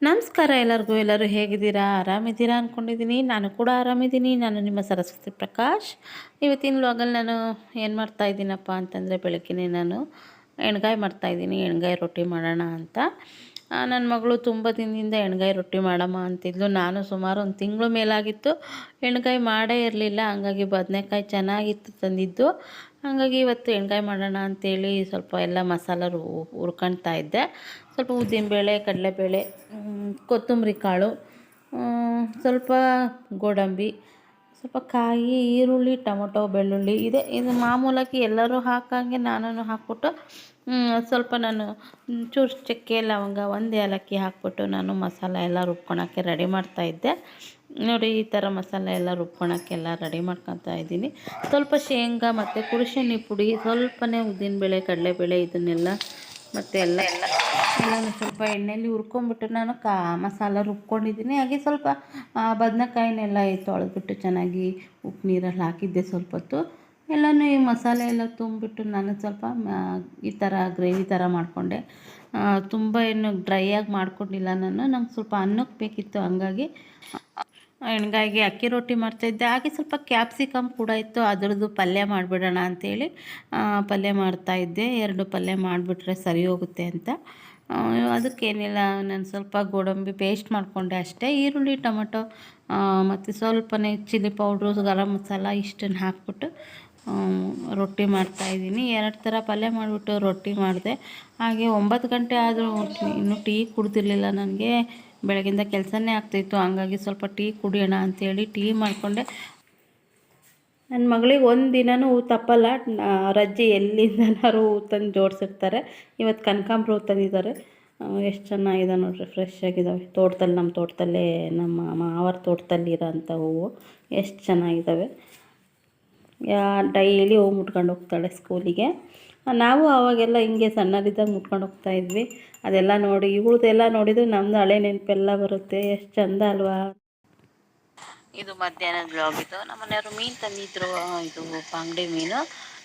ನಮಸ್ಕಾರ ಎಲ್ಲರಿಗೂ. ಎಲ್ಲರೂ ಹೇಗಿದ್ದೀರಾ? ಆರಾಮಿದ್ದೀರಾ ಅಂದ್ಕೊಂಡಿದ್ದೀನಿ. ನಾನು ಕೂಡ ಆರಾಮಿದ್ದೀನಿ. ನಾನು ನಿಮ್ಮ ಸರಸ್ವತಿ ಪ್ರಕಾಶ್. ಇವತ್ತಿನ ವ್ಲಾಗಲ್ಲಿ ನಾನು ಏನು ಮಾಡ್ತಾಯಿದ್ದೀನಪ್ಪ ಅಂತಂದರೆ, ಬೆಳಗ್ಗೆನೇ ನಾನು ಎಣ್ಗಾಯಿ ಮಾಡ್ತಾಯಿದ್ದೀನಿ. ಎಣ್ಗಾಯಿ ರೊಟ್ಟಿ ಮಾಡೋಣ ಅಂತ. ನನ್ನ ಮಗಳು ತುಂಬ ದಿನದಿಂದ ಎಣ್ಗಾಯಿ ರೊಟ್ಟಿ ಮಾಡಮ್ಮ ಅಂತಿದ್ಲು. ನಾನು ಸುಮಾರು ಒಂದು ತಿಂಗಳು ಮೇಲಾಗಿತ್ತು ಎಣ್ಗಾಯಿ ಮಾಡೇ ಇರಲಿಲ್ಲ. ಹಂಗಾಗಿ ಬದನೆಕಾಯಿ ಚೆನ್ನಾಗಿತ್ತು ತಂದಿದ್ದು. ಹಾಗಾಗಿ ಇವತ್ತು ಎಣ್ಗಾಯಿ ಮಾಡೋಣ ಅಂಥೇಳಿ ಸ್ವಲ್ಪ ಎಲ್ಲ ಮಸಾಲ ಹುರ್ಕೊಳ್ತಾ ಇದ್ದೆ. ಸ್ವಲ್ಪ ಉದ್ದಿನಬೇಳೆ, ಕಡಲೆಬೇಳೆ, ಕೊತ್ತಂಬರಿ ಕಾಳು, ಸ್ವಲ್ಪ ಗೋಡಂಬಿ, ಸ್ವಲ್ಪ ಕಾಯಿ, ಈರುಳ್ಳಿ, ಟೊಮೊಟೊ, ಬೆಳ್ಳುಳ್ಳಿ ಇದು ಮಾಮೂಲಾಗಿ ಎಲ್ಲರೂ ಹಾಕಂಗೆ ನಾನು ಹಾಕ್ಬಿಟ್ಟು ಸ್ವಲ್ಪ ನಾನು ಚೂರು ಚಕ್ಕೆ, ಲವಂಗ, ಒಂದು ಏಲಕ್ಕಿ ಹಾಕ್ಬಿಟ್ಟು ನಾನು ಮಸಾಲ ಎಲ್ಲ ರುಬ್ಕೊಳಕ್ಕೆ ರೆಡಿ ಮಾಡ್ತಾಯಿದ್ದೆ. ನೋಡಿ, ಈ ಥರ ಮಸಾಲೆ ಎಲ್ಲ ರುಬ್ಕೊಳಕ್ಕೆಲ್ಲ ರೆಡಿ ಮಾಡ್ಕೊತಾ ಇದ್ದೀನಿ. ಸ್ವಲ್ಪ ಶೇಂಗಾ ಮತ್ತು ಕುರುಶೆಣ್ಣೆ ಪುಡಿ, ಸ್ವಲ್ಪನೇ ಉದ್ದಿನಬೇಳೆ, ಕಡಲೆಬೇಳೆ ಇದನ್ನೆಲ್ಲ ಮತ್ತು ಎಲ್ಲನೂ ಸ್ವಲ್ಪ ಎಣ್ಣೆಯಲ್ಲಿ ಹುರ್ಕೊಂಬಿಟ್ಟು ನಾನು ಮಸಾಲ ರುಬ್ಕೊಂಡಿದ್ದೀನಿ. ಹಾಗೆ ಸ್ವಲ್ಪ ಬದನೆಕಾಯಿನೆಲ್ಲ ತೊಳೆದ್ಬಿಟ್ಟು ಚೆನ್ನಾಗಿ ಉಪ್ಪು ನೀರಲ್ಲಿ ಹಾಕಿದ್ದೆ. ಸ್ವಲ್ಪ ಹೊತ್ತು ಎಲ್ಲನೂ ಈ ಮಸಾಲೆ ಎಲ್ಲ ತುಂಬಿಬಿಟ್ಟು ನಾನು ಸ್ವಲ್ಪ ಈ ಥರ ಗ್ರೇವಿ ಥರ ಮಾಡಿಕೊಂಡೆ. ತುಂಬ ಏನು ಡ್ರೈಯಾಗಿ ಮಾಡ್ಕೊಂಡಿಲ್ಲ ನಾನು. ನಂಗೆ ಸ್ವಲ್ಪ ಅನ್ನಕ್ಕೆ ಬೇಕಿತ್ತು, ಹಂಗಾಗಿ ಎಣ್ಗಾಯಿಗೆ ಅಕ್ಕಿ ರೊಟ್ಟಿ ಮಾಡ್ತಾಯಿದ್ದೆ. ಹಾಗೆ ಸ್ವಲ್ಪ ಕ್ಯಾಪ್ಸಿಕಮ್ ಕೂಡ ಇತ್ತು, ಅದರದ್ದು ಪಲ್ಯ ಮಾಡಿಬಿಡೋಣ ಅಂಥೇಳಿ ಪಲ್ಯ ಮಾಡ್ತಾಯಿದ್ದೆ. 2 ಪಲ್ಯ ಮಾಡಿಬಿಟ್ರೆ ಸರಿ ಹೋಗುತ್ತೆ ಅಂತ. ಅದಕ್ಕೇನಿಲ್ಲ, ನಾನು ಸ್ವಲ್ಪ ಗೋಡಂಬಿ ಪೇಸ್ಟ್ ಮಾಡಿಕೊಂಡೆ ಅಷ್ಟೇ. ಈರುಳ್ಳಿ, ಟೊಮೊಟೊ ಮತ್ತು ಸ್ವಲ್ಪನೇ ಚಿಲ್ಲಿ ಪೌಡ್ರು, ಗರಂ ಮಸಾಲ ಇಷ್ಟನ್ನು ಹಾಕ್ಬಿಟ್ಟು ರೊಟ್ಟಿ ಮಾಡ್ತಾಯಿದ್ದೀನಿ. 2 ಥರ ಪಲ್ಯ ಮಾಡಿಬಿಟ್ಟು ರೊಟ್ಟಿ ಮಾಡಿದೆ. ಹಾಗೆ 9 ಗಂಟೆ ಆದರೂ ಇನ್ನೂ ಟೀ ಕುಡ್ದಿರಲಿಲ್ಲ. ನನಗೆ ಬೆಳಗಿಂದ ಕೆಲಸನೇ ಆಗ್ತಾಯಿತ್ತು. ಹಂಗಾಗಿ ಸ್ವಲ್ಪ ಟೀ ಕುಡಿಯೋಣ ಅಂಥೇಳಿ ಟೀ ಮಾಡಿಕೊಂಡೆ. ನನ್ನ ಮಗಳಿಗೆ ಒಂದು ದಿನವೂ ಹೂ ತಪ್ಪಲ್ಲ. ರಜ್ಜಿ ಎಲ್ಲಿಂದನಾರು ಹೂ ತಂದು ಜೋಡಿಸಿರ್ತಾರೆ. ಇವತ್ತು ಕನಕಾಂಬ್ರ ಹೂ ತಂದಿದ್ದಾರೆ. ಎಷ್ಟು ಚೆನ್ನಾಗಿದೆ ನೋಡಿರಿ, ಫ್ರೆಶ್ ಆಗಿದ್ದಾವೆ. ನಮ್ಮ ತೋಟದಲ್ಲೇ ನಮ್ಮ ಮಾವರ ತೋಟದಲ್ಲಿ ಇರೋಂಥ ಹೂವು ಎಷ್ಟು ಚೆನ್ನಾಗಿದ್ದಾವೆ. ಡೈಲಿ ಹೂ ಮುಟ್ಕೊಂಡು ಹೋಗ್ತಾಳೆ ಸ್ಕೂಲಿಗೆ. ನಾವು ಆವಾಗೆಲ್ಲ ಹಿಂಗೆ ಸಣ್ಣರಿದ್ದಾಗ ಮುಟ್ಕೊಂಡು ಹೋಗ್ತಾಯಿದ್ವಿ. ಅದೆಲ್ಲ ನೋಡಿ, ಇವುಗಳದೆಲ್ಲ ನೋಡಿದರೆ ನಮ್ಮದು ಹಳೆ ನೆನಪೆಲ್ಲ ಬರುತ್ತೆ. ಎಷ್ಟು ಚಂದ ಅಲ್ವಾ? ಇದು ಮಧ್ಯಾಹ್ನದ ಬ್ಲಾಗ್. ಇದು ನಮ್ಮ ಮನೆಯವರು ಮೀನು ತಂದಿದ್ರು, ಇದು ಬಂಗಡೆ ಮೀನು.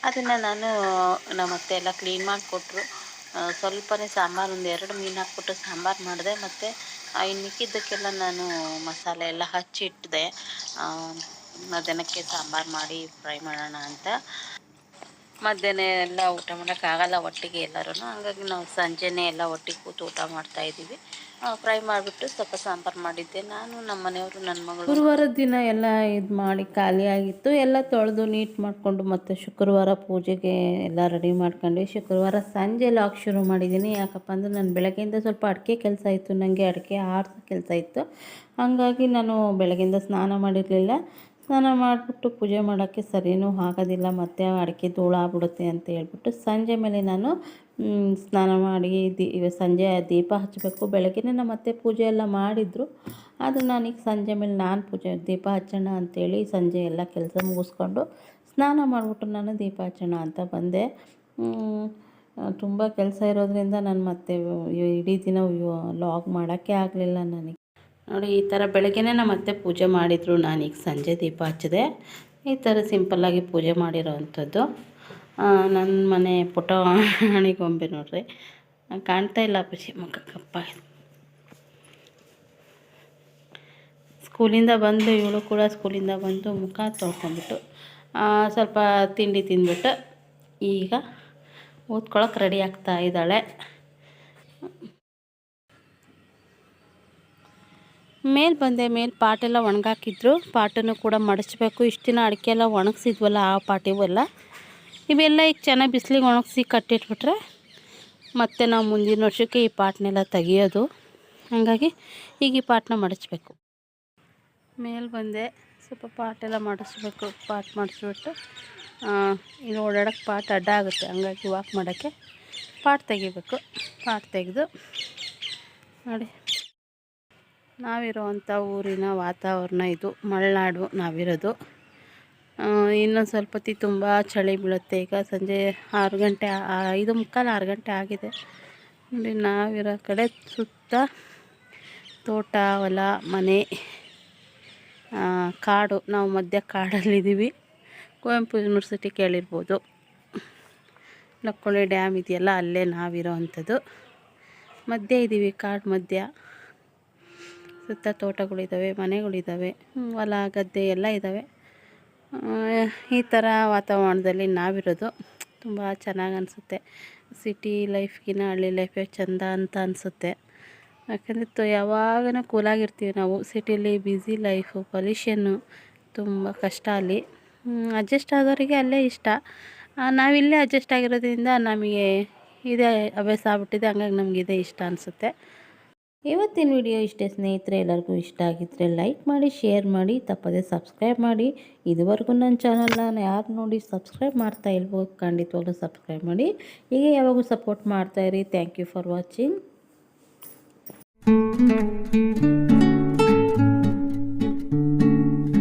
ಅದನ್ನು ನಮ್ಮ ಅತ್ತೆ ಎಲ್ಲ ಕ್ಲೀನ್ ಮಾಡಿಕೊಟ್ರು. ಸ್ವಲ್ಪನೇ ಸಾಂಬಾರು, 2 ಮೀನು ಹಾಕ್ಬಿಟ್ಟು ಸಾಂಬಾರು ಮಾಡಿದೆ. ಮತ್ತು ಇನ್ನು ಮಿಕ್ಕಿದ್ದಕ್ಕೆಲ್ಲ ನಾನು ಮಸಾಲೆ ಎಲ್ಲ ಹಚ್ಚಿಟ್ಟಿದೆ. ಮಧ್ಯಾಹ್ನಕ್ಕೆ ಸಾಂಬಾರು ಮಾಡಿ ಫ್ರೈ ಮಾಡೋಣ ಅಂತ. ಮಧ್ಯಾಹ್ನ ಎಲ್ಲ ಊಟ ಮಾಡೋಕ್ಕಾಗಲ್ಲ ಒಟ್ಟಿಗೆ ಎಲ್ಲರೂ. ಹಾಗಾಗಿ ನಾವು ಸಂಜೆನೇ ಎಲ್ಲ ಒಟ್ಟಿಗೆ ಕೂತು ಊಟ ಮಾಡ್ತಾಯಿದ್ದೀವಿ. ಫ್ರೈ ಮಾಡಿಬಿಟ್ಟು ಸ್ವಲ್ಪ ಸಾಂಬಾರು ಮಾಡಿದ್ದೆ ನಾನು, ನಮ್ಮ ಮನೆಯವರು, ನನ್ನ ಮಗಳು. ಗುರುವಾರದ ದಿನ ಎಲ್ಲ ಇದು ಮಾಡಿ ಖಾಲಿಯಾಗಿತ್ತು. ಎಲ್ಲ ತೊಳೆದು ನೀಟ್ ಮಾಡಿಕೊಂಡು ಮತ್ತು ಶುಕ್ರವಾರ ಪೂಜೆಗೆ ಎಲ್ಲ ರೆಡಿ ಮಾಡ್ಕೊಂಡು ಶುಕ್ರವಾರ ಸಂಜೆ ಲಾಗ್ ಶುರು ಮಾಡಿದ್ದೀನಿ. ಯಾಕಪ್ಪ ಅಂದರೆ ನಾನು ಬೆಳಗ್ಗೆಯಿಂದ ಸ್ವಲ್ಪ ಅಡಿಕೆ ಕೆಲಸ ಇತ್ತು, ನನಗೆ ಅಡಿಕೆ ಆರಿಸೋ ಕೆಲಸ ಇತ್ತು. ಹಾಗಾಗಿ ನಾನು ಬೆಳಗ್ಗೆಯಿಂದ ಸ್ನಾನ ಮಾಡಿರಲಿಲ್ಲ. ಸ್ನಾನ ಮಾಡಿಬಿಟ್ಟು ಪೂಜೆ ಮಾಡೋಕ್ಕೆ ಸರಿಯೂ ಆಗೋದಿಲ್ಲ, ಮತ್ತು ಅಡಿಕೆ ಧೂಳು ಆಗ್ಬಿಡುತ್ತೆ ಅಂತ ಹೇಳ್ಬಿಟ್ಟು ಸಂಜೆ ಮೇಲೆ ನಾನು ಸ್ನಾನ ಮಾಡಿ ಸಂಜೆ ದೀಪ ಹಚ್ಚಬೇಕು. ಬೆಳಗ್ಗೆನೇ ನಮ್ಮ ಅತ್ತೆ ಪೂಜೆ ಎಲ್ಲ ಮಾಡಿದರು. ಅದು ನಾನೀಗ ಸಂಜೆ ಮೇಲೆ ದೀಪ ಹಚ್ಚೋಣ ಅಂಥೇಳಿ ಸಂಜೆ ಎಲ್ಲ ಕೆಲಸ ಮುಗಿಸ್ಕೊಂಡು ಸ್ನಾನ ಮಾಡಿಬಿಟ್ಟು ನಾನು ದೀಪ ಹಚ್ಚೋಣ ಅಂತ ಬಂದೆ. ತುಂಬ ಕೆಲಸ ಇರೋದ್ರಿಂದ ನಾನು ಮತ್ತೆ ಇಡೀ ದಿನ ಲಾಗ್ ಮಾಡೋಕ್ಕೆ ಆಗಲಿಲ್ಲ ನನಗೆ. ನೋಡಿ, ಈ ಥರ ಬೆಳಗ್ಗೆನೇ ನಮ್ಮ ಅತ್ತೆ ಪೂಜೆ ಮಾಡಿದರು. ನಾನೀಗ ಸಂಜೆ ದೀಪ ಹಚ್ಚಿದೆ. ಈ ಥರ ಸಿಂಪಲ್ಲಾಗಿ ಪೂಜೆ ಮಾಡಿರೋ ಅಂಥದ್ದು. ನನ್ನ ಮನೆ ಪುಟಾಣಿ ಗೊಂಬೆ ನೋಡ್ರಿ, ಕಾಣ್ತಾ ಇಲ್ಲ ಅಪ್ಪಾಜಿ, ಮುಖ ಕಪ್ಪಾಗಿದೆ. ಸ್ಕೂಲಿಂದ ಬಂದು ಇವಳು ಕೂಡ ಸ್ಕೂಲಿಂದ ಬಂದು ಮುಖ ತೊಳ್ಕೊಂಬಿಟ್ಟು ಸ್ವಲ್ಪ ತಿಂಡಿ ತಿಂದ್ಬಿಟ್ಟು ಈಗ ಓದ್ಕೊಳಕ್ಕೆ ರೆಡಿ ಆಗ್ತಾ ಇದ್ದಾಳೆ. ಮೇಲೆ ಬಂದೆ. ಮೇಲೆ ಪಾಟೆಲ್ಲ ಒಣಗಾಕಿದ್ರು. ಪಾಟನ್ನು ಕೂಡ ಮಡಚಬೇಕು. ಇಷ್ಟು ದಿನ ಅಡಿಕೆ ಎಲ್ಲ ಒಣಗಿಸಿದ್ವಲ್ಲ, ಆ ಪಾಟ್ ಇವೆಲ್ಲ ಈಗ ಚೆನ್ನಾಗಿ ಬಿಸಿಲಿಗೆ ಒಣಗಿಸಿ ಕಟ್ಟಿಟ್ಬಿಟ್ರೆ ಮತ್ತು ನಾವು ಮುಂದಿನ ವರ್ಷಕ್ಕೆ ಈ ಪಾಟ್ನೆಲ್ಲ ತೆಗಿಯೋದು. ಹಾಗಾಗಿ ಈಗ ಈ ಪಾಟ್ನ ಮಡಚಬೇಕು. ಮೇಲೆ ಬಂದೆ, ಸ್ವಲ್ಪ ಪಾಟೆಲ್ಲ ಮಡಿಸ್ಬೇಕು. ಪಾಟ್ ಮಡಿಸ್ಬಿಟ್ಟು ಇದು ಓಡಾಡೋಕ್ಕೆ ಪಾಟ್ ಅಡ್ಡ ಆಗುತ್ತೆ, ಹಂಗಾಗಿ ವಾಕ್ ಮಾಡೋಕ್ಕೆ ಪಾಟ್ ತೆಗಿಬೇಕು. ಪಾಟ್ ತೆಗೆದು ನೋಡಿ, ನಾವಿರೋವಂಥ ಊರಿನ ವಾತಾವರಣ ಇದು. ಮಲೆನಾಡು ನಾವಿರೋದು. ಇನ್ನೊಂದು ಸ್ವಲ್ಪ ಹೊತ್ತಿಗೆ ತುಂಬ ಚಳಿ ಬೀಳುತ್ತೆ. ಈಗ ಸಂಜೆ 6 ಗಂಟೆ, 5:45, 6 ಗಂಟೆ ಆಗಿದೆ ನೋಡಿ. ನಾವಿರೋ ಕಡೆ ಸುತ್ತ ತೋಟ, ಹೊಲ, ಮನೆ, ಕಾಡು. ನಾವು ಮಧ್ಯ ಕಾಡಲ್ಲಿದ್ದೀವಿ. ಕುವೆಂಪು ಯೂನಿವರ್ಸಿಟಿ ಕೇಳಿರ್ಬೋದು. ಲಕ್ಕೋಳಿ ಡ್ಯಾಮ್ ಇದೆಯಲ್ಲ ಅಲ್ಲೇ ನಾವಿರೋ ಅಂಥದ್ದು. ಮಧ್ಯೆ ಇದ್ದೀವಿ, ಕಾಡು ಮಧ್ಯ. ಸುತ್ತ ತೋಟಗಳಿದ್ದಾವೆ, ಮನೆಗಳಿದ್ದಾವೆ, ಹೊಲ ಗದ್ದೆ ಎಲ್ಲ ಇದ್ದಾವೆ. ಈ ಥರ ವಾತಾವರಣದಲ್ಲಿ ನಾವಿರೋದು ತುಂಬ ಚೆನ್ನಾಗಿ ಅನಿಸುತ್ತೆ. ಸಿಟಿ ಲೈಫ್ಗಿನ್ನ ಹಳ್ಳಿ ಲೈಫೇ ಚೆಂದ ಅಂತ ಅನಿಸುತ್ತೆ. ಯಾಕಂದರೆ ಯಾವಾಗಲೂ ಕೂಲಾಗಿರ್ತೀವಿ ನಾವು. ಸಿಟಿಲಿ ಬ್ಯುಸಿ ಲೈಫು, ಪೊಲ್ಯೂಷನ್ನು ತುಂಬ ಕಷ್ಟ. ಅಲ್ಲಿ ಅಡ್ಜಸ್ಟ್ ಆಗೋರಿಗೆ ಅಲ್ಲೇ ಇಷ್ಟ. ನಾವಿಲ್ಲೇ ಅಡ್ಜಸ್ಟ್ ಆಗಿರೋದ್ರಿಂದ ನಮಗೆ ಇದೇ ಅಭ್ಯಾಸ ಆಗ್ಬಿಟ್ಟಿದೆ. ಹಂಗಾಗಿ ನಮ್ಗೆ ಇದೇ ಇಷ್ಟ ಅನಿಸುತ್ತೆ. ಇವತ್ತಿನ ವಿಡಿಯೋ ಇಷ್ಟೇ ಸ್ನೇಹಿತರೆ. ಎಲ್ಲರಿಗೂ ಇಷ್ಟ ಆಗಿದ್ದರೆ ಲೈಕ್ ಮಾಡಿ, ಶೇರ್ ಮಾಡಿ, ತಪ್ಪದೆ ಸಬ್ಸ್ಕ್ರೈಬ್ ಮಾಡಿ. ಇದುವರೆಗೂ ನನ್ನ ಚಾನಲ್ನ ಯಾರು ನೋಡಿ ಸಬ್ಸ್ಕ್ರೈಬ್ ಮಾಡ್ತಾ ಇಲ್ವೋ ಖಂಡಿತವಾಗ್ಲೂ ಸಬ್ಸ್ಕ್ರೈಬ್ ಮಾಡಿ. ಹೀಗೆ ಯಾವಾಗೂ ಸಪೋರ್ಟ್ ಮಾಡ್ತಾಯಿರಿ. Thank you for watching.